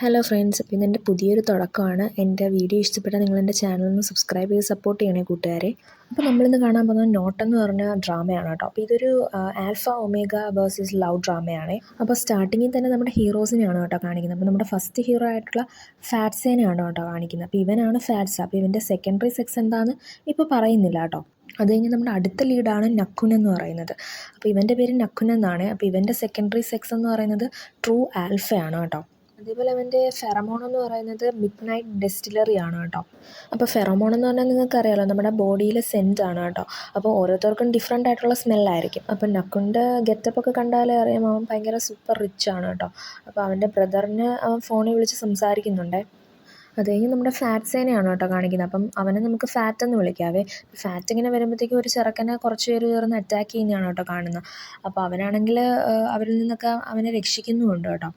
Hello friends, അപ്പോൾ ഇതെൻ്റെ പുതിയൊരു തുടക്കമാണ്. എൻ്റെ വീഡിയോ ഇഷ്ടപ്പെട്ടാൽ നിങ്ങളെൻ്റെ ചാനലൊന്ന് സബ്സ്ക്രൈബ് ചെയ്ത് സപ്പോർട്ട് ചെയ്യണേ കൂട്ടുകാരെ. അപ്പോൾ നമ്മളിന്ന് കാണാൻ പോകുന്നത് നോട്ട് എന്ന് പറഞ്ഞ ഡ്രാമയാണ് കേട്ടോ. അപ്പോൾ ഇതൊരു ആൽഫ ഒമേഗ വേഴ്സസ് ലവ് ഡ്രാമയാണ്. അപ്പോൾ സ്റ്റാർട്ടിങ്ങിൽ തന്നെ നമ്മുടെ ഹീറോസിനെയാണ് കേട്ടോ കാണിക്കുന്നത്. അപ്പോൾ നമ്മുടെ ഫസ്റ്റ് ഹീറോ ആയിട്ടുള്ള ഫാറ്റ്സേനെയാണ് കേട്ടോ കാണിക്കുന്നത്. അപ്പോൾ ഇവനാണ് ഫാറ്റ്സ്. അപ്പോൾ ഇവൻ്റെ സെക്കൻഡറി സെക്സ് എന്താണെന്ന് ഇപ്പോൾ പറയുന്നില്ല കേട്ടോ. അത് കഴിഞ്ഞ് നമ്മുടെ അടുത്ത ലീഡാണ് നക്കുൻ എന്ന് പറയുന്നത്. അപ്പോൾ ഇവൻ്റെ പേര് നക്കുൻ എന്നാണ്. അപ്പോൾ ഇവൻ്റെ സെക്കൻഡറി സെക്സ് എന്ന് പറയുന്നത് ട്രൂ ആൽഫയാണ് കേട്ടോ. അതേപോലെ അവൻ്റെ ഫെറമോൺ എന്ന് പറയുന്നത് മിഡ് നൈറ്റ് ഡെസ്റ്റിലറി ആണ് കേട്ടോ. അപ്പോൾ ഫെറമോൺ എന്ന് പറഞ്ഞാൽ നിങ്ങൾക്കറിയാലോ, നമ്മുടെ ബോഡിയിലെ സെൻറ്റ് ആണ് കേട്ടോ. അപ്പോൾ ഓരോരുത്തർക്കും ഡിഫറെൻ്റ് ആയിട്ടുള്ള സ്മെല്ലായിരിക്കും. അപ്പോൾ നക്കുൻ്റെ ഗെറ്റപ്പൊക്കെ കണ്ടാലേ അറിയാം അവൻ ഭയങ്കര സൂപ്പർ റിച്ച് ആണ് കേട്ടോ. അപ്പോൾ അവൻ്റെ ബ്രദറിനെ അവൻ ഫോണിൽ വിളിച്ച് സംസാരിക്കുന്നുണ്ട്. അത് കഴിഞ്ഞ് നമ്മുടെ ഫാറ്റ്സേനെയാണ് കേട്ടോ കാണിക്കുന്നത്. അപ്പം അവനെ നമുക്ക് ഫാറ്റ് എന്ന് വിളിക്കാവേ. ഫാറ്റ് ഇങ്ങനെ വരുമ്പോഴത്തേക്കും ഒരു ചെറുക്കനെ കുറച്ച് പേര് ചേർന്ന് അറ്റാക്ക് ചെയ്യുന്നതാണ് കേട്ടോ കാണുന്നത്. അപ്പോൾ അവനാണെങ്കിൽ അവരിൽ നിന്നൊക്കെ അവനെ രക്ഷിക്കുന്നുമുണ്ട് കേട്ടോ.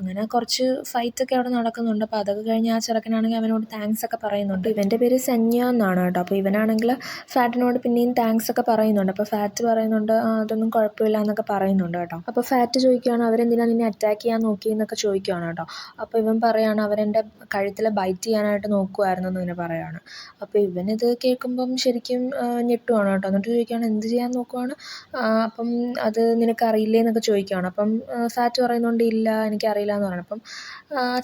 അങ്ങനെ കുറച്ച് ഫൈറ്റൊക്കെ അവിടെ നടക്കുന്നുണ്ട്. അപ്പോൾ അതൊക്കെ കഴിഞ്ഞ് ആ ചെറുക്കനാണെങ്കിൽ അവനോട് താങ്ക്സ് ഒക്കെ പറയുന്നുണ്ട്. ഇവൻ്റെ പേര് സന്യ എന്നാണ് കേട്ടോ. അപ്പോൾ ഇവനാണെങ്കിൽ ഫാറ്റിനോട് പിന്നെയും താങ്ക്സ് ഒക്കെ പറയുന്നുണ്ട്. അപ്പോൾ ഫാറ്റ് പറയുന്നുണ്ട് അതൊന്നും കുഴപ്പമില്ല എന്നൊക്കെ പറയുന്നുണ്ട് കേട്ടോ. അപ്പോൾ ഫാറ്റ് ചോദിക്കുകയാണ് അവരെന്തിനാണ് നിന്നെ അറ്റാക്ക് ചെയ്യാൻ നോക്കിയെന്നൊക്കെ ചോദിക്കുകയാണ് കേട്ടോ. അപ്പോൾ ഇവൻ പറയുകയാണ് അവരെൻ്റെ കഴുത്തിൽ ബൈറ്റ് ചെയ്യാനായിട്ട് നോക്കുമായിരുന്നു എന്ന് ഇങ്ങനെ പറയുകയാണ്. അപ്പോൾ ഇവനിത് കേൾക്കുമ്പം ശരിക്കും ഞെട്ടുവാണ് കേട്ടോ. എന്നിട്ട് ചോദിക്കുകയാണ് എന്ത് ചെയ്യാൻ നോക്കുവാണ്, അപ്പം അത് നിനക്കറിയില്ലേ എന്നൊക്കെ ചോദിക്കുകയാണ്. അപ്പം ഫാറ്റ് പറയുന്നുണ്ട് ഇല്ല എനിക്കറിയില്ല എന്ന് പറയണം. അപ്പം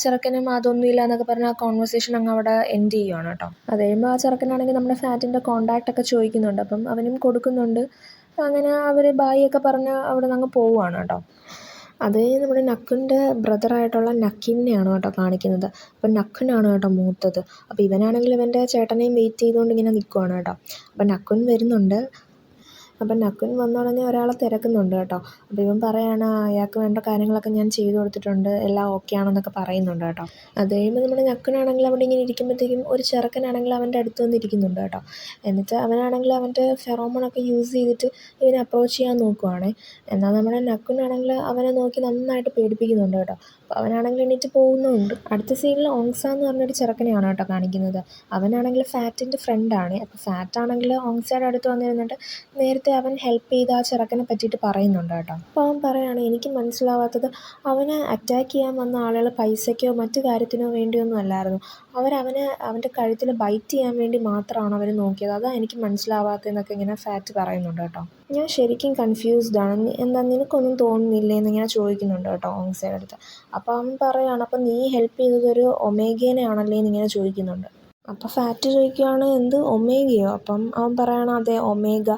ചെറുക്കനും അതൊന്നുമില്ല എന്നൊക്കെ പറഞ്ഞ് ആ കോൺവെർസേഷൻ അങ്ങ് അവിടെ എൻഡ് ചെയ്യുവാണ് കേട്ടോ. അത് കഴിയുമ്പോൾ ആ ചെറുക്കനാണെങ്കിൽ നമ്മുടെ ഫാറ്റിൻ്റെ കോൺടാക്റ്റ് ഒക്കെ ചോദിക്കുന്നുണ്ട്. അപ്പം അവനും കൊടുക്കുന്നുണ്ട്. അങ്ങനെ അവർ ബായി ഒക്കെ പറഞ്ഞ് അവിടെ നിന്ന് അങ്ങ് പോവുകയാണ് കേട്ടോ. അത് കഴിഞ്ഞ് നമ്മുടെ നക്കുൻ്റെ ബ്രദറായിട്ടുള്ള നക്കിനെയാണ് കേട്ടോ കാണിക്കുന്നത്. അപ്പം നക്കുനാണ് കേട്ടോ മൂത്തത്. അപ്പോൾ ഇവനാണെങ്കിൽ ഇവൻ്റെ ചേട്ടനെയും വെയിറ്റ് ചെയ്തുകൊണ്ട് ഇങ്ങനെ നിൽക്കുവാണ് കേട്ടോ. അപ്പം നക്കുൻ വരുന്നുണ്ട്. അപ്പം നക്കുൻ വന്നുടനെ ഒരാളെ തിരക്കുന്നുണ്ട് കേട്ടോ. അപ്പോൾ ഇവൻ പറയുകയാണ് അയാൾക്ക് വേണ്ട കാര്യങ്ങളൊക്കെ ഞാൻ ചെയ്തു കൊടുത്തിട്ടുണ്ട്, എല്ലാം ഓക്കെ ആണെന്നൊക്കെ പറയുന്നുണ്ട് കേട്ടോ. അത് കഴിയുമ്പോൾ നമ്മുടെ നക്കുനാണെങ്കിൽ അവിടെ ഇങ്ങനെ ഇരിക്കുമ്പോഴത്തേക്കും ഒരു ചെറുക്കനാണെങ്കിൽ അവൻ്റെ അടുത്ത് വന്നിരിക്കുന്നുണ്ട് കേട്ടോ. എന്നിട്ട് അവനാണെങ്കിൽ അവൻ്റെ ഫെറോമോണൊക്കെ യൂസ് ചെയ്തിട്ട് ഇവനെ അപ്രോച്ച് ചെയ്യാൻ നോക്കുവാണേ. എന്നാൽ നമ്മുടെ നക്കുനാണെങ്കിൽ അവനെ നോക്കി നന്നായിട്ട് പേടിപ്പിക്കുന്നുണ്ട് കേട്ടോ. അപ്പോൾ അവനാണെങ്കിൽ എണീറ്റ് പോകുന്നുമുണ്ട്. അടുത്ത സീനിൽ ഓങ്സ എന്ന് പറഞ്ഞൊരു ചെറുക്കനെയാണ് കേട്ടോ കാണിക്കുന്നത്. അവനാണെങ്കിൽ ഫാറ്റിൻ്റെ ഫ്രണ്ടാണ്. അപ്പോൾ ഫാറ്റാണെങ്കിൽ ഓങ്സയുടെ അടുത്ത് വന്നിരുന്നിട്ട് നേരത്തെ അവൻ ഹെൽപ്പ് ചെയ്ത ആ ചെറുക്കനെ പറ്റിയിട്ട് പറയുന്നുണ്ട് കേട്ടോ. അപ്പോൾ അവൻ പറയുകയാണ് എനിക്ക് മനസ്സിലാവാത്തത് അവനെ അറ്റാക്ക് ചെയ്യാൻ വന്ന ആളുകൾ പൈസയ്ക്കോ മറ്റു കാര്യത്തിനോ വേണ്ടിയൊന്നും അല്ലായിരുന്നു. അവൻ്റെ കഴുത്തിൽ ബൈറ്റ് ചെയ്യാൻ വേണ്ടി മാത്രമാണ് അവർ നോക്കിയത്. അതാണ് എനിക്ക് മനസ്സിലാവാത്തതെന്നൊക്കെ ഇങ്ങനെ ഫാറ്റ് പറയുന്നുണ്ട് കേട്ടോ. ഞാൻ ശരിക്കും കൺഫ്യൂസ്ഡ് ആണ്, എന്താ നിനക്കൊന്നും തോന്നുന്നില്ലേ എന്നിങ്ങനെ ചോദിക്കുന്നുണ്ട് കേട്ടോ ഓങ്സയുടെ അടുത്ത്. അപ്പോൾ അവൻ പറയുകയാണ് അപ്പോൾ നീ ഹെൽപ്പ് ചെയ്തതൊരു ഒമേഗേനെ ആണല്ലേ എന്നിങ്ങനെ ചോദിക്കുന്നുണ്ട്. അപ്പോൾ ഫാറ്റ് ചോദിക്കുകയാണ് എന്ത് ഒമേഗയോ? അപ്പം അവൻ പറയുകയാണ് അതെ ഒമേഗ,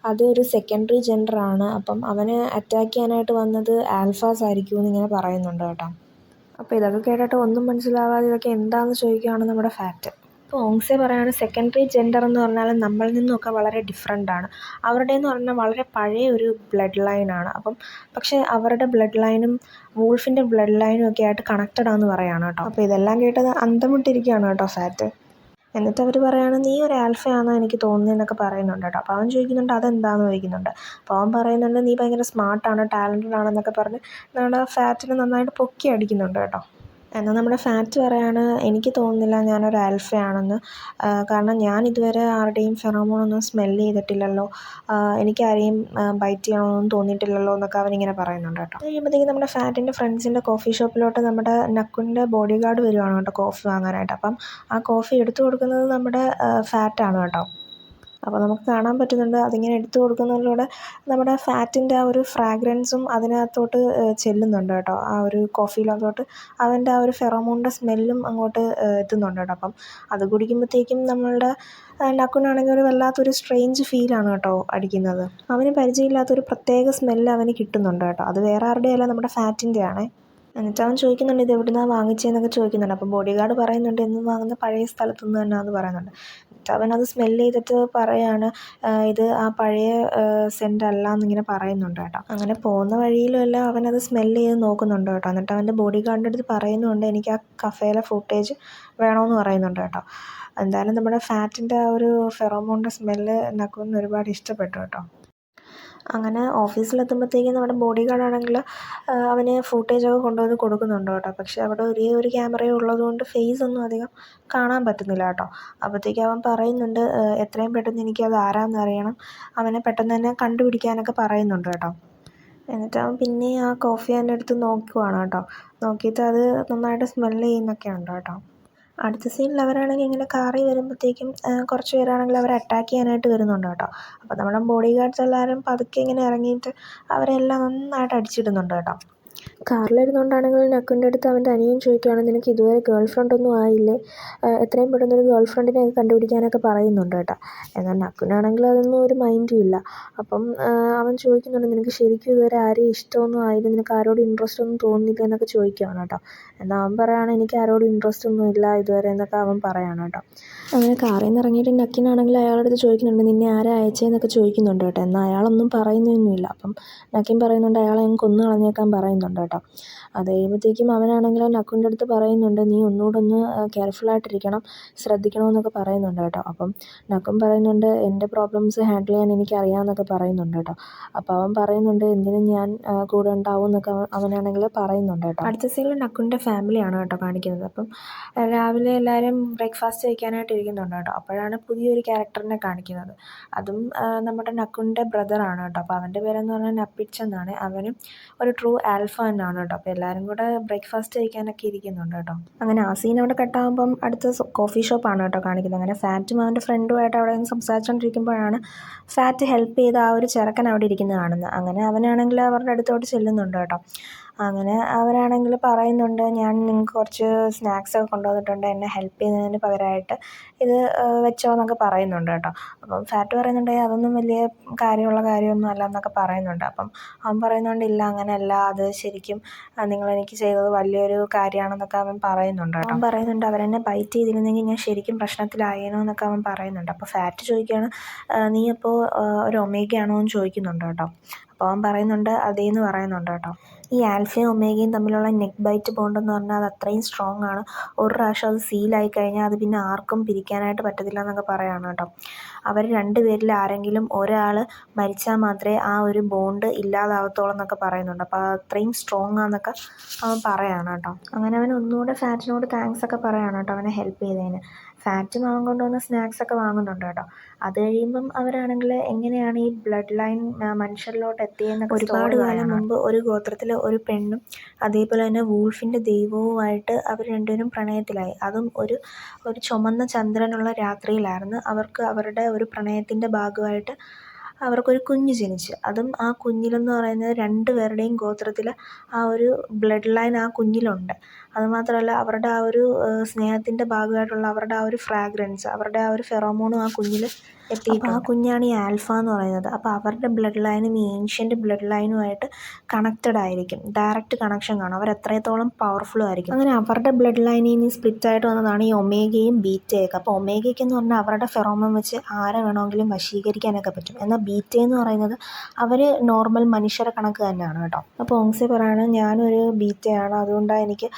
അത് ഒരു സെക്കൻഡറി ജെൻഡറാണ്. അപ്പം അവനെ അറ്റാക്ക് ചെയ്യാനായിട്ട് വന്നത് ആൽഫാസ് ആയിരിക്കും എന്നിങ്ങനെ പറയുന്നുണ്ട് കേട്ടോ. അപ്പോൾ ഇതൊക്കെ കേട്ടിട്ട് ഒന്നും മനസ്സിലാവാതെ ഇതൊക്കെ എന്താണെന്ന് ചോദിക്കുകയാണ് നമ്മുടെ ഫാറ്റ്. അപ്പോൾ ഓങ്സെ പറയാണ് സെക്കൻഡറി ജെൻഡർ എന്ന് പറഞ്ഞാൽ നമ്മളിൽ നിന്നൊക്കെ വളരെ ഡിഫറെൻ്റാണ്. അവരുടെയെന്ന് പറഞ്ഞാൽ വളരെ പഴയ ഒരു ബ്ലഡ് ലൈനാണ്. പക്ഷേ അവരുടെ ബ്ലഡ് ലൈനും വൂൾഫിൻ്റെ ബ്ലഡ് ലൈനും ഒക്കെ ആയിട്ട് കണക്റ്റഡ് ആണെന്ന് പറയുകയാണ് കേട്ടോ. അപ്പോൾ ഇതെല്ലാം കേട്ടത് അന്തം വിട്ടിരിക്കുകയാണ് കേട്ടോ ഫാറ്റ്. എന്നിട്ട് അവർ പറയുകയാണ് നീ ഒരു ആൽഫയാണെന്ന് എനിക്ക് തോന്നുന്നതെന്നൊക്കെ പറയുന്നുണ്ട് കേട്ടോ. അപ്പോൾ അവൻ ചോദിക്കുന്നുണ്ട് അതെന്താണെന്ന് ചോദിക്കുന്നുണ്ട്. അപ്പോൾ അവൻ പറയുന്നുണ്ട് നീ ഭയങ്കര സ്മാർട്ടാണ്, ടാലൻറ്റഡ് ആണെന്നൊക്കെ പറഞ്ഞ് നമ്മുടെ ഫാറ്റിനെ നന്നായിട്ട് പൊക്കി അടിക്കുന്നുണ്ട് കേട്ടോ. എന്നാൽ നമ്മുടെ ഫാറ്റ് പറയാണ് എനിക്ക് തോന്നുന്നില്ല ഞാനൊരു ആൽഫയാണെന്ന്, കാരണം ഞാൻ ഇതുവരെ ആരുടെയും ഫെറോമോണൊന്നും സ്മെല്ല് ചെയ്തിട്ടില്ലല്ലോ, എനിക്കാരെയും ബൈറ്റ് ചെയ്യണമെന്നൊന്നും തോന്നിയിട്ടില്ലല്ലോ എന്നൊക്കെ അവനിങ്ങനെ പറയുന്നുണ്ട് കേട്ടോ. അത് കഴിയുമ്പോഴത്തേക്കും നമ്മുടെ ഫാറ്റിൻ്റെ ഫ്രണ്ട്സിൻ്റെ കോഫി ഷോപ്പിലോട്ട് നമ്മുടെ നക്കുൻ്റെ ബോഡി ഗാർഡ് വരുവാണ് കേട്ടോ കോഫി വാങ്ങാനായിട്ട്. അപ്പം ആ കോഫി എടുത്തു കൊടുക്കുന്നത് നമ്മുടെ ഫാറ്റാണ് കേട്ടോ. അപ്പോൾ നമുക്ക് കാണാൻ പറ്റുന്നുണ്ട് അതിങ്ങനെ എടുത്തു കൊടുക്കുന്നതിലൂടെ നമ്മുടെ ഫാറ്റിൻ്റെ ആ ഒരു ഫ്രാഗ്രൻസും അതിനകത്തോട്ട് ചെല്ലുന്നുണ്ട് കേട്ടോ. ആ ഒരു കോഫിയിലകത്തോട്ട് അവൻ്റെ ആ ഒരു ഫെറോമോണിൻ്റെ സ്മെല്ലും അങ്ങോട്ട് എത്തുന്നുണ്ട് കേട്ടോ. അപ്പം അത് കുടിക്കുമ്പോഴത്തേക്കും നമ്മളുടെ നക്കുനാണെങ്കിൽ ഒരു വല്ലാത്തൊരു സ്ട്രേഞ്ച് ഫീലാണ് കേട്ടോ അടിക്കുന്നത്. അവന് പരിചയമില്ലാത്തൊരു പ്രത്യേക സ്മെല്ല് അവന് കിട്ടുന്നുണ്ട് കേട്ടോ. അത് വേറെ ആരുടെയല്ല നമ്മുടെ ഫാറ്റിൻ്റെ ആണേ. എന്നിട്ട് അവൻ ചോദിക്കുന്നുണ്ട് ഇത് എവിടുന്നാണ് വാങ്ങിച്ചതെന്നൊക്കെ ചോദിക്കുന്നുണ്ട്. അപ്പോൾ ബോഡി ഗാർഡ് പറയുന്നുണ്ട് എന്നും വാങ്ങുന്ന പഴയ സ്ഥലത്തുനിന്ന് തന്നെയാണെന്ന് പറയുന്നുണ്ട്. എന്നിട്ട് അവനത് സ്മെല്ല് ചെയ്തിട്ട് പറയാണ് ഇത് ആ പഴയ സെൻ്റ് അല്ല എന്നിങ്ങനെ പറയുന്നുണ്ട് കേട്ടോ. അങ്ങനെ പോകുന്ന വഴിയിലുമെല്ലാം അവനത് സ്മെല്ല് ചെയ്ത് നോക്കുന്നുണ്ട് കേട്ടോ. എന്നിട്ട് അവൻ്റെ ബോഡി ഗാർഡിൻ്റെ അടുത്ത് പറയുന്നുണ്ട് എനിക്ക് ആ കഫേയിലെ ഫുട്ടേജ് വേണമെന്ന് പറയുന്നുണ്ട് കേട്ടോ. എന്തായാലും നമ്മുടെ ഫാറ്റിൻ്റെ ആ ഒരു ഫെറോമോണിൻ്റെ സ്മെല്ല് നക്കുവിന് ഒരുപാട് ഇഷ്ടപ്പെട്ടു കേട്ടോ. അങ്ങനെ ഓഫീസിലെത്തുമ്പോഴത്തേക്കും നമ്മുടെ ബോഡി ഗാർഡാണെങ്കിൽ അവന് ഫൂട്ടേജൊക്കെ കൊണ്ടുവന്ന് കൊടുക്കുന്നുണ്ട് കേട്ടോ. പക്ഷേ അവിടെ ഒരേ ഒരു ക്യാമറയേ ഉള്ളതുകൊണ്ട് ഫേസൊന്നും അധികം കാണാൻ പറ്റുന്നില്ല കേട്ടോ. അപ്പോഴത്തേക്കും അവൻ പറയുന്നുണ്ട് എത്രയും പെട്ടെന്ന് എനിക്കത് ആരാണെന്ന് അറിയണം, അവനെ പെട്ടെന്ന് തന്നെ കണ്ടുപിടിക്കാനൊക്കെ പറയുന്നുണ്ട് കേട്ടോ. എന്നിട്ട് അവൻ പിന്നെയും ആ കോഫി അവൻ്റെ അടുത്ത് നോക്കുവാണ് കേട്ടോ. നോക്കിയിട്ട് അത് നന്നായിട്ട് സ്മെല്ല് ചെയ്യുന്നൊക്കെ ഉണ്ട് കേട്ടോ. അടുത്ത സീനിൽ അവരാണെങ്കിൽ ഇങ്ങനെ കാറിൽ വരുമ്പോഴത്തേക്കും കുറച്ച് പേരാണെങ്കിൽ അവരെ അറ്റാക്ക് ചെയ്യാനായിട്ട് വരുന്നുണ്ട് കേട്ടോ. അപ്പോൾ നമ്മുടെ ബോഡി ഗാർഡ്സ് എല്ലാവരും പതുക്കെ ഇങ്ങനെ ഇറങ്ങിയിട്ട് അവരെല്ലാം നന്നായിട്ട് അടിച്ചിടുന്നുണ്ട് കേട്ടോ. കാറിലിരുന്നുകൊണ്ടാണെങ്കിൽ നക്കുൻ്റെ അടുത്ത് അവൻ്റെ അനിയൻ ചോദിക്കുകയാണ്, നിനക്ക് ഇതുവരെ ഗേൾ ഫ്രണ്ടൊന്നും ആയില്ലേ, എത്രയും പെട്ടെന്നൊരു ഗേൾ ഫ്രണ്ടിനെ കണ്ടുപിടിക്കാനൊക്കെ പറയുന്നുണ്ട് കേട്ടോ. എന്നാൽ നക്കുനാണെങ്കിൽ അതൊന്നും ഒരു മൈൻഡും ഇല്ല. അപ്പം അവൻ ചോദിക്കുന്നുണ്ട്, നിനക്ക് ശരിക്കും ഇതുവരെ ആരെയും ഇഷ്ടമൊന്നും ആയില്ല, നിനക്ക് ആരോടും ഇൻട്രസ്റ്റ് ഒന്നും തോന്നുന്നില്ല എന്നൊക്കെ ചോദിക്കുകയാണ് കേട്ടോ. എന്നാൽ അവൻ പറയുകയാണ്, എനിക്ക് ആരോടും ഇൻട്രസ്റ്റ് ഒന്നും ഇല്ല ഇതുവരെ എന്നൊക്കെ അവൻ പറയാണ് കേട്ടോ. അങ്ങനെ കാറിൽ നിന്ന് ഇറങ്ങിയിട്ട് നക്കിനാണെങ്കിൽ അയാളുടെ അടുത്ത് ചോദിക്കുന്നുണ്ട്, നിന്നെ ആരാ അയച്ചതെന്നൊക്കെ ചോദിക്കുന്നുണ്ട് കേട്ടോ. എന്നാൽ അയാളൊന്നും പറയുന്നൊന്നുമില്ല. അപ്പം നക്കിൻ പറയുന്നുണ്ട്, അയാളെ ഞാൻ കൊന്നു കളഞ്ഞേക്കാൻ പറയുന്നുണ്ട് കേട്ടോ. അത് കഴിയുമ്പോഴത്തേക്കും അവനാണെങ്കിൽ നക്കുൻ്റെ അടുത്ത് പറയുന്നുണ്ട്, നീ ഒന്നുകൂടെ ഒന്ന് കെയർഫുള്ളായിട്ടിരിക്കണം, ശ്രദ്ധിക്കണമെന്നൊക്കെ പറയുന്നുണ്ട് കേട്ടോ. അപ്പം നക്കും പറയുന്നുണ്ട്, എൻ്റെ പ്രോബ്ലംസ് ഹാൻഡിൽ ചെയ്യാൻ എനിക്കറിയാമെന്നൊക്കെ പറയുന്നുണ്ട് കേട്ടോ. അപ്പോൾ അവൻ പറയുന്നുണ്ട്, എന്തിനും ഞാൻ കൂടെ ഉണ്ടാവും എന്നൊക്കെ അവനാണെങ്കിൽ പറയുന്നുണ്ട് കേട്ടോ. അടുത്ത സീനിൽ നക്കുൻ്റെ ഫാമിലിയാണ് കേട്ടോ കാണിക്കുന്നത്. അപ്പം രാവിലെ എല്ലാവരും ബ്രേക്ക്ഫാസ്റ്റ് കഴിക്കാനായിട്ട് ഇരിക്കുന്നുണ്ട് കേട്ടോ. അപ്പോഴാണ് പുതിയൊരു ക്യാരക്ടറിനെ കാണിക്കുന്നത്. അതും നമ്മുടെ നക്കുൻ്റെ ബ്രദറാണ് കേട്ടോ. അപ്പോൾ അവൻ്റെ പേരെന്ന് പറഞ്ഞാൽ നപ്പിച്ച് എന്നാണ്. അവനും ഒരു ട്രൂ ആൽഫ തന്നെയാണ് കേട്ടോ. അപ്പോൾ എല്ലാവരും കൂടെ ബ്രേക്ക്ഫാസ്റ്റ് കഴിക്കാനൊക്കെ ഇരിക്കുന്നുണ്ട് കേട്ടോ. അങ്ങനെ ആ സീൻ അവിടെ കട്ടാകുമ്പം അടുത്ത കോഫി ഷോപ്പാണ് കേട്ടോ കാണിക്കുന്നത്. അങ്ങനെ ഫാറ്റും അവൻ്റെ ഫ്രണ്ടുമായിട്ട് അവിടെ നിന്ന് സംസാരിച്ചുകൊണ്ടിരിക്കുമ്പോഴാണ് ഫാറ്റ് ഹെൽപ്പ് ചെയ്ത് ആ ഒരു ചെറുക്കൻ അവിടെ ഇരിക്കുന്നത് കാണുന്നത്. അങ്ങനെ അവനാണെങ്കിൽ അവരുടെ അടുത്തോട്ട് ചെല്ലുന്നുണ്ട് കേട്ടോ. അങ്ങനെ അവരാണെങ്കിൽ പറയുന്നുണ്ട്, ഞാൻ നിങ്ങൾക്ക് കുറച്ച് സ്നാക്സൊക്കെ കൊണ്ടുവന്നിട്ടുണ്ട്, എന്നെ ഹെൽപ്പ് ചെയ്യുന്നതിന് പകരമായിട്ട് ഇത് വെച്ചോ എന്നൊക്കെ പറയുന്നുണ്ട് കേട്ടോ. അപ്പം ഫാറ്റ് പറയുന്നുണ്ട്, അതൊന്നും വലിയ കാര്യമുള്ള കാര്യമൊന്നും അല്ല എന്നൊക്കെ പറയുന്നുണ്ട്. അപ്പം അവൻ പറയുന്നുണ്ട്, ഇല്ല അങ്ങനെയല്ല, അത് ശരിക്കും നിങ്ങളെനിക്ക് ചെയ്തത് വലിയൊരു കാര്യമാണെന്നൊക്കെ അവൻ പറയുന്നുണ്ട് കേട്ടോ. അവൻ പറയുന്നുണ്ട്, അവരെന്നെ ബൈറ്റ് ചെയ്തിരുന്നെങ്കിൽ ഞാൻ ശരിക്കും പ്രശ്നത്തിലായേനോ എന്നൊക്കെ അവൻ പറയുന്നുണ്ട്. അപ്പോൾ ഫാറ്റ് ചോദിക്കുകയാണ്, നീ അപ്പോൾ ഒരു ഒമേഗയാണോ എന്ന് ചോദിക്കുന്നുണ്ട് കേട്ടോ. അപ്പോൾ അവൻ പറയുന്നുണ്ട്, അതേന്ന് പറയുന്നുണ്ട് കേട്ടോ. ഈ ആൽഫയും ഒമേഗയും തമ്മിലുള്ള നെക്ക് ബൈറ്റ് ബോണ്ടെന്ന് പറഞ്ഞാൽ അത് അത്രയും സ്ട്രോങ് ആണ്. ഒരു പ്രാവശ്യം അത് സീലായി കഴിഞ്ഞാൽ അത് പിന്നെ ആർക്കും പിരിക്കാനായിട്ട് പറ്റത്തില്ല എന്നൊക്കെ പറയുകയാണ് കേട്ടോ. അവർ രണ്ടുപേരിൽ ആരെങ്കിലും ഒരാൾ മരിച്ചാൽ മാത്രമേ ആ ഒരു ബോണ്ട് ഇല്ലാതാവത്തുള്ളൂ എന്നൊക്കെ പറയുന്നുണ്ട്. അപ്പോൾ അത്രയും സ്ട്രോങ് ആണെന്നൊക്കെ അവൻ പറയുകയാണ് കേട്ടോ. അങ്ങനെ അവൻ ഒന്നുകൂടെ ഫാറ്റിനോട് താങ്ക്സ് ഒക്കെ പറയുകയാണ് കേട്ടോ, അവനെ ഹെൽപ്പ് ചെയ്തതിന്. ഫാറ്റും അവൻ കൊണ്ടുവന്ന സ്നാക്സൊക്കെ വാങ്ങുന്നുണ്ട് കേട്ടോ. അത് കഴിയുമ്പം അവരാണെങ്കിൽ എങ്ങനെയാണ് ഈ ബ്ലഡ് ലൈൻ മനുഷ്യരിലോട്ട് എത്തിയെന്നൊക്കെ ഒരുപാട് കാലം മുമ്പ് ഒരു ഗോത്രത്തിൽ ഒരു പെണ്ണും അതേപോലെ തന്നെ വൂൾഫിൻ്റെ ദൈവവുമായിട്ട് അവർ രണ്ടുപേരും പ്രണയത്തിലായി. അതും ഒരു ചുമന്ന ചന്ദ്രനുള്ള രാത്രിയിലായിരുന്നു. അവർക്ക് അവരുടെ ഒരു പ്രണയത്തിൻ്റെ ഭാഗമായിട്ട് അവർക്കൊരു കുഞ്ഞ് ജനിച്ചു. അതും ആ കുഞ്ഞിലെന്ന് പറയുന്നത് രണ്ടുപേരുടെയും ഗോത്രത്തിൽ ആ ഒരു ബ്ലഡ് ലൈൻ ആ കുഞ്ഞിലുണ്ട്. അതുമാത്രമല്ല അവരുടെ ആ ഒരു സ്നേഹത്തിൻ്റെ ഭാഗമായിട്ടുള്ള അവരുടെ ആ ഒരു ഫ്രാഗ്രൻസ്, അവരുടെ ആ ഒരു ഫെറോമോണും ആ കുഞ്ഞിൽ എത്തിയിട്ടുണ്ട്. അപ്പോൾ ആ കുഞ്ഞാണ് ഈ ആൽഫ എന്ന് പറയുന്നത്. അപ്പോൾ അവരുടെ ബ്ലഡ് ലൈനും ഈ ഏൻഷ്യൻ്റ് ബ്ലഡ് ലൈനുമായിട്ട് കണക്റ്റഡ് ആയിരിക്കും, ഡയറക്റ്റ് കണക്ഷൻ കാണും. അവർ എത്രത്തോളം പവർഫുള്ളും ആയിരിക്കും. അങ്ങനെ അവരുടെ ബ്ലഡ് ലൈനിൽ നിന്ന് സ്പ്ലിറ്റ് ആയിട്ട് വന്നതാണ് ഈ ഒമേഗയും ബീറ്റയൊക്കെ. അപ്പോൾ ഒമേഗയ്ക്ക് എന്ന് പറഞ്ഞാൽ അവരുടെ ഫെറോമോൺ വെച്ച് ആരെ വേണമെങ്കിലും വശീകരിക്കാനൊക്കെ പറ്റും. എന്നാൽ ബീറ്റ എന്ന് പറയുന്നത് അവർ നോർമൽ മനുഷ്യരെ കണക്ക് തന്നെയാണ് കേട്ടോ. അപ്പോൾ ഓങ്സെ പറയാണ്, ഞാനൊരു ബീറ്റയാണ്, അതുകൊണ്ടാണ് എനിക്ക്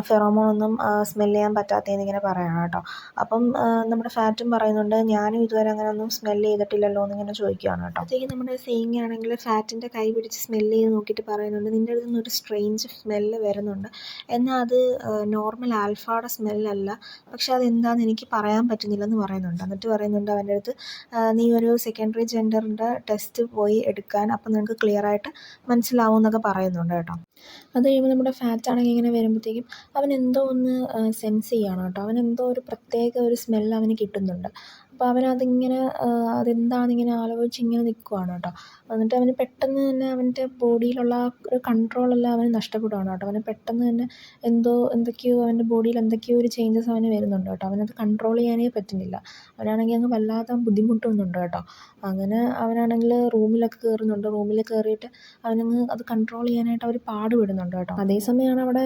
ഫെറോമോണൊന്നും സ്മെൽ ചെയ്യാൻ പറ്റാത്തതെന്നിങ്ങനെ പറയാണ് കേട്ടോ. അപ്പം നമ്മുടെ ഫാറ്റും പറയുന്നുണ്ട്, ഞാനും ഇതുവരെ അങ്ങനെ ഒന്നും സ്മെൽ ചെയ്തിട്ടില്ലല്ലോ എന്നിങ്ങനെ ചോദിക്കുകയാണ് കേട്ടോ. അപ്പോഴത്തേക്കും നമ്മുടെ സെയിങ് ആണെങ്കിൽ ഫാറ്റിൻ്റെ കൈ പിടിച്ച് സ്മെൽ ചെയ്ത് നോക്കിയിട്ട് പറയുന്നുണ്ട്, നിൻ്റെ അടുത്ത് നിന്നൊരു സ്ട്രേഞ്ച് സ്മെല്ല് വരുന്നുണ്ട്, എന്നാൽ അത് നോർമൽ ആൽഫയുടെ സ്മെല്ലല്ല, പക്ഷെ അതെന്താണെന്ന് എനിക്ക് പറയാൻ പറ്റുന്നില്ലെന്ന് പറയുന്നുണ്ട്. എന്നിട്ട് പറയുന്നുണ്ട് അവൻ്റെ അടുത്ത്, നീ ഒരു സെക്കൻഡറി ജെൻഡറിൻ്റെ ടെസ്റ്റ് പോയി എടുക്കാൻ, അപ്പം നിനക്ക് ക്ലിയറായിട്ട് മനസ്സിലാവും എന്നൊക്കെ പറയുന്നുണ്ട് കേട്ടോ. അത് കഴിയുമ്പോൾ നമ്മുടെ ഫാറ്റാണെങ്കിൽ ഇങ്ങനെ വരുമ്പോഴത്തേക്കും അവൻ എന്തോ ഒന്ന് സെൻസ് ചെയ്യുകയാണ് കേട്ടോ. അവനെന്തോ ഒരു പ്രത്യേക ഒരു സ്മെല്ല് അവന് കിട്ടുന്നുണ്ട്. അപ്പോൾ അവനതിങ്ങനെ അതെന്താണെന്നിങ്ങനെ ആലോചിച്ച് ഇങ്ങനെ നിൽക്കുവാണ് കേട്ടോ. എന്നിട്ട് അവന് പെട്ടെന്ന് തന്നെ അവൻ്റെ ബോഡിയിലുള്ള ആ ഒരു കൺട്രോളെല്ലാം അവന് നഷ്ടപ്പെടുകയാണ് കേട്ടോ. അവന് പെട്ടെന്ന് തന്നെ എന്തൊക്കെയോ അവൻ്റെ ബോഡിയിൽ എന്തൊക്കെയോ ഒരു ചേഞ്ചസ് അവന് വരുന്നുണ്ട് കേട്ടോ. അവനത് കൺട്രോൾ ചെയ്യാനേ പറ്റുന്നില്ല. അവനാണെങ്കിൽ അങ്ങ് വല്ലാത്ത ബുദ്ധിമുട്ടുന്നുണ്ട് കേട്ടോ. അങ്ങനെ അവനാണെങ്കിൽ റൂമിലൊക്കെ കയറുന്നുണ്ട്. റൂമിൽ കയറിയിട്ട് അവനങ്ങ് അത് കൺട്രോൾ ചെയ്യാനായിട്ട് അവർ പാടുപെടുന്നുണ്ട് കേട്ടോ. അതേസമയമാണ് അവിടെ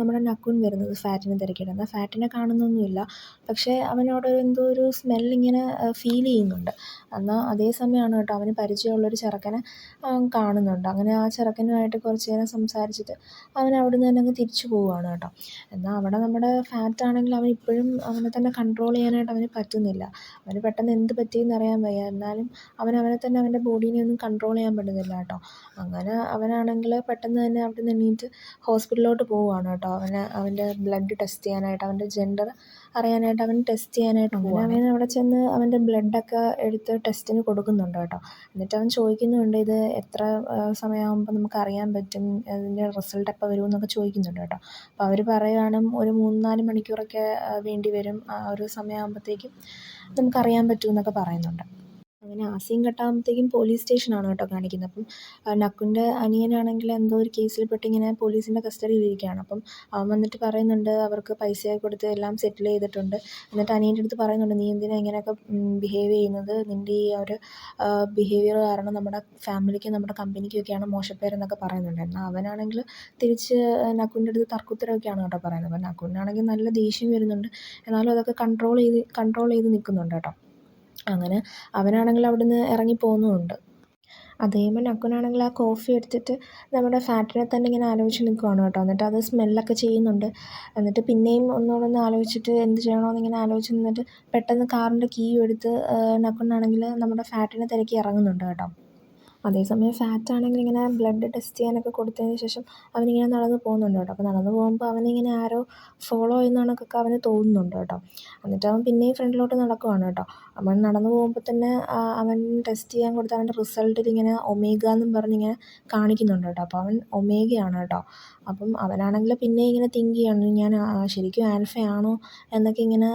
നമ്മുടെ നക്കുൻ വരുന്നത് ഫാറ്റിനെ തിരക്കിയിട്ട്. എന്നാൽ ഫാറ്റിനെ കാണുന്നൊന്നുമില്ല, പക്ഷേ അവനവിടെ എന്തോ ഒരു സ്മെല്ലിങ്ങനെ ഫീൽ ചെയ്യുന്നുണ്ട്. എന്നാൽ അതേസമയമാണ് കേട്ടോ അവന് പരിചയമുള്ളൊരു ചെറുക്കനെ അവൻ കാണുന്നുണ്ട്. അങ്ങനെ ആ ചെറുക്കനുമായിട്ട് കുറച്ച് നേരം സംസാരിച്ചിട്ട് അവൻ അവിടെ നിന്ന് തന്നെ അങ്ങ് തിരിച്ചു പോവുകയാണ് കേട്ടോ. എന്നാൽ അവിടെ നമ്മുടെ ഫാറ്റാണെങ്കിൽ അവൻ ഇപ്പോഴും അവനെ തന്നെ കൺട്രോൾ ചെയ്യാനായിട്ട് അവന് പറ്റുന്നില്ല. അവന് പെട്ടെന്ന് എന്ത് പറ്റിയെന്ന് അറിയാൻ വയ്യ, എന്നാലും അവനെ തന്നെ അവൻ്റെ ബോഡീനെ ഒന്നും കൺട്രോൾ ചെയ്യാൻ പറ്റുന്നില്ല കേട്ടോ. അങ്ങനെ അവനാണെങ്കിൽ പെട്ടെന്ന് തന്നെ അവിടെ നിന്ന് എണീറ്റ് ഹോസ്പിറ്റലിലോട്ട് പോവുകയാണ് കേട്ടോ. അവൻ്റെ ബ്ലഡ് ടെസ്റ്റ് ചെയ്യാനായിട്ട്, അവൻ്റെ ജെൻഡർ അറിയാനായിട്ട് അവൻ ടെസ്റ്റ് ചെയ്യാനായിട്ട് അങ്ങനെ അവൻ അവിടെ ചെന്ന് അവൻ്റെ ബ്ലഡൊക്കെ എടുത്ത് ടെസ്റ്റിന് കൊടുക്കുന്നുണ്ട് കേട്ടോ. എന്നിട്ട് അവൻ ചോദിക്കുന്നുണ്ട് ഇത് എത്ര സമയമാകുമ്പോൾ നമുക്ക് അറിയാൻ പറ്റും, അതിൻ്റെ റിസൾട്ട് എപ്പോൾ വരും എന്നൊക്കെ ചോദിക്കുന്നുണ്ട് കേട്ടോ. അപ്പോൾ അവർ പറയുകയാണ് ഒരു 3-4 മണിക്കൂറൊക്കെ വേണ്ടി വരും, ആ ഒരു സമയമാകുമ്പോഴത്തേക്കും നമുക്കറിയാൻ പറ്റുമെന്നൊക്കെ പറയുന്നുണ്ട്. അങ്ങനെ ആ സീൻ കട്ടാകുമ്പോഴത്തേക്കും പോലീസ് സ്റ്റേഷനാണ് കേട്ടോ കാണിക്കുന്നത്. അപ്പം നക്കുൻ്റെ അനിയനാണെങ്കിൽ എന്തോ ഒരു കേസിൽ പെട്ട് ഇങ്ങനെ പോലീസിൻ്റെ കസ്റ്റഡിയിലിരിക്കുകയാണ്. അപ്പം അവൻ വന്നിട്ട് പറയുന്നുണ്ട് അവർക്ക് പൈസയൊക്കെ കൊടുത്ത് എല്ലാം സെറ്റിൽ ചെയ്തിട്ടുണ്ട്. എന്നിട്ട് അനിയൻ്റെ അടുത്ത് പറയുന്നുണ്ട് നീ എന്തിനാണ് ഇങ്ങനെയൊക്കെ ബിഹേവ് ചെയ്യുന്നത്, നിൻ്റെ ഈ ഒരു ബിഹേവിയർ കാരണം നമ്മുടെ ഫാമിലിക്കും നമ്മുടെ കമ്പനിക്കൊക്കെയാണ് മോശപ്പേരെന്നൊക്കെ പറയുന്നുണ്ട്. എന്നാൽ അവനാണെങ്കിൽ തിരിച്ച് നക്കുൻ്റെ അടുത്ത് തർക്കുത്തരമൊക്കെയാണ് കേട്ടോ പറയുന്നത്. അപ്പം നക്കുനാണെങ്കിൽ നല്ല ദേഷ്യം വരുന്നുണ്ട്, എന്നാലും അതൊക്കെ കൺട്രോൾ ചെയ്ത് നിൽക്കുന്നുണ്ട് കേട്ടോ. അങ്ങനെ അവനാണെങ്കിൽ അവിടുന്ന് ഇറങ്ങി പോകുന്നുമുണ്ട്. അത് കഴിയുമ്പോൾ നക്കുനാണെങ്കിൽ ആ കോഫി എടുത്തിട്ട് നമ്മുടെ ഫാറ്റിനെ തന്നെ ഇങ്ങനെ ആലോചിച്ച് നിൽക്കുവാണ് കേട്ടോ. എന്നിട്ട് അത് സ്മെല്ലൊക്കെ ചെയ്യുന്നുണ്ട്. എന്നിട്ട് പിന്നെയും ഒന്നുകൂടെ ഒന്ന് ആലോചിച്ചിട്ട് എന്ത് ചെയ്യണമെന്ന് ഇങ്ങനെ ആലോചിച്ച് നിന്നിട്ട് പെട്ടെന്ന് കാറിൻ്റെ കീയും എടുത്ത് നക്കുനാണെങ്കിൽ നമ്മുടെ ഫാറ്റിനെ തിരക്കി ഇറങ്ങുന്നുണ്ട് കേട്ടോ. അതേസമയം ഫാറ്റാണെങ്കിൽ ഇങ്ങനെ ബ്ലഡ് ടെസ്റ്റ് ചെയ്യാനൊക്കെ കൊടുത്തതിന് ശേഷം അവനിങ്ങനെ നടന്ന് പോകുന്നുണ്ട് കേട്ടോ. അപ്പോൾ നടന്ന് പോകുമ്പോൾ അവനിങ്ങനെ ആരോ ഫോളോ ചെയ്യുന്ന കണക്കൊക്കെ അവന് തോന്നുന്നുണ്ട് കേട്ടോ. എന്നിട്ട് അവൻ പിന്നെയും ഫ്രണ്ടിലോട്ട് നടക്കുവാണ് കേട്ടോ. അവൻ നടന്ന് പോകുമ്പോൾ തന്നെ അവൻ ടെസ്റ്റ് ചെയ്യാൻ കൊടുത്ത അവൻ്റെ റിസൾട്ടിൽ ഇങ്ങനെ ഒമേഗ എന്നും പറഞ്ഞിങ്ങനെ കാണിക്കുന്നുണ്ട് കേട്ടോ. അപ്പോൾ അവൻ ഒമേഗയാണ് കേട്ടോ. അപ്പം അവനാണെങ്കിൽ പിന്നെ ഇങ്ങനെ തിങ്ക് ചെയ്യാണ് ഞാൻ ശരിക്കും ആൽഫയാണോ എന്നൊക്കെ ഇങ്ങനെ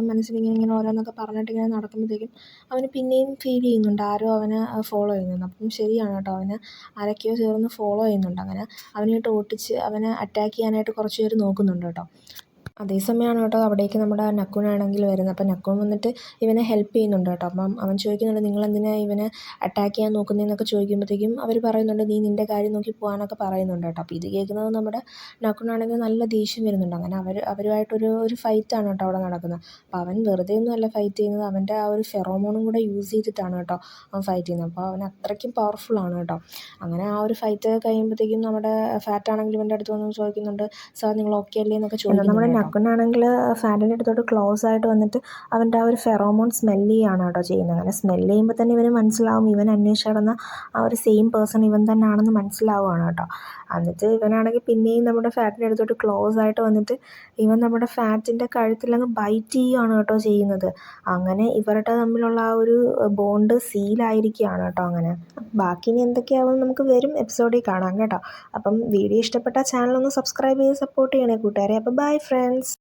മനസ്സിലിങ്ങനെ ഓരോന്നൊക്കെ പറഞ്ഞിട്ട് ഇങ്ങനെ നടക്കുമ്പോഴത്തേക്കും അവന് പിന്നെയും ഫീൽ ചെയ്യുന്നുണ്ട് ആരോ അവനെ ഫോളോ ചെയ്യുന്നുണ്ട്. അപ്പം ശരിയാണ് കേട്ടോ, അവന് ആരൊക്കെയോ ചേർന്ന് ഫോളോ ചെയ്യുന്നുണ്ട്. അങ്ങനെ അവനായിട്ട് ഓട്ടിച്ച് അവനെ അറ്റാക്ക് ചെയ്യാനായിട്ട് കുറച്ച് പേര് നോക്കുന്നുണ്ട് കേട്ടോ. അതേസമയമാണ് കേട്ടോ അവിടേക്ക് നമ്മുടെ നക്കുനാണെങ്കിൽ വരുന്നത്. അപ്പം നക്കുൻ വന്നിട്ട് ഇവനെ ഹെൽപ്പ് ചെയ്യുന്നുണ്ട് കേട്ടോ. അപ്പം അവൻ ചോദിക്കുന്നുണ്ട് നിങ്ങളെന്തിനാണ് ഇവനെ അറ്റാക്ക് ചെയ്യാൻ നോക്കുന്നതെന്നൊക്കെ ചോദിക്കുമ്പോഴത്തേക്കും അവർ പറയുന്നുണ്ട് നീ നിൻ്റെ കാര്യം നോക്കി പോകാനൊക്കെ പറയുന്നുണ്ട് കേട്ടോ. അപ്പോൾ ഇത് കേൾക്കുന്നത് നമ്മുടെ നക്കുനാണെങ്കിൽ നല്ല ദേഷ്യം വരുന്നുണ്ട്. അങ്ങനെ അവരുമായിട്ടൊരു ഫൈറ്റാണ് കേട്ടോ അവിടെ നടക്കുന്നത്. അപ്പോൾ അവൻ വെറുതെ ഒന്നുമല്ല ഫൈറ്റ് ചെയ്യുന്നത്, അവൻ്റെ ആ ഒരു ഫെറോമോണും കൂടെ യൂസ് ചെയ്തിട്ടാണ് കേട്ടോ അവൻ ഫൈറ്റ് ചെയ്യുന്നത്. അപ്പോൾ അവൻ അത്രയ്ക്കും പവർഫുള്ളാണ് കേട്ടോ. അങ്ങനെ ആ ഒരു ഫൈറ്റ് കഴിയുമ്പോഴത്തേക്കും നമ്മുടെ ഫാറ്റാണെങ്കിൽ ഇവൻ്റെ അടുത്ത് വന്ന് ചോദിക്കുന്നുണ്ട് സാർ നിങ്ങൾ ഓക്കെ അല്ലേ എന്നൊക്കെ ചോദിക്കുന്നുണ്ട്. നക്കുനാണെങ്കിൽ ഫാറ്റിൻ്റെ അടുത്തോട്ട് ക്ലോസ് ആയിട്ട് വന്നിട്ട് അവൻ്റെ ആ ഒരു ഫെറോമോൺ സ്മെല്ല് ചെയ്യുകയാണ് കേട്ടോ ചെയ്യുന്നത്. അങ്ങനെ സ്മെല്ല് ചെയ്യുമ്പോൾ തന്നെ ഇവന് മനസ്സിലാവും ഇവൻ അന്വേഷിച്ച് നടന്ന ആ ഒരു സെയിം പേഴ്സൺ ഇവൻ തന്നെയാണെന്ന് മനസ്സിലാവുകയാണ് കേട്ടോ. എന്നിട്ട് ഇവനാണെങ്കിൽ പിന്നെയും നമ്മുടെ ഫാറ്റിൻ്റെ അടുത്തോട്ട് ക്ലോസ് ആയിട്ട് വന്നിട്ട് ഇവൻ നമ്മുടെ ഫാറ്റിൻ്റെ കഴുത്തിലങ്ങ് ബൈറ്റ് ചെയ്യുകയാണ് കേട്ടോ ചെയ്യുന്നത്. അങ്ങനെ ഇവരുടെ തമ്മിലുള്ള ആ ഒരു ബോണ്ട് സീലായിരിക്കുകയാണ് കേട്ടോ. അങ്ങനെ ബാക്കി ഇനി എന്തൊക്കെയാവും നമുക്ക് വരും എപ്പിസോഡിൽ കാണാം കേട്ടോ. അപ്പം വീഡിയോ ഇഷ്ടപ്പെട്ട ചാനലൊന്ന് സബ്സ്ക്രൈബ് ചെയ്ത് സപ്പോർട്ട് ചെയ്യണേ കൂട്ടുകാരെ. അപ്പോൾ ബൈ ഫ്രണ്ട്സ്.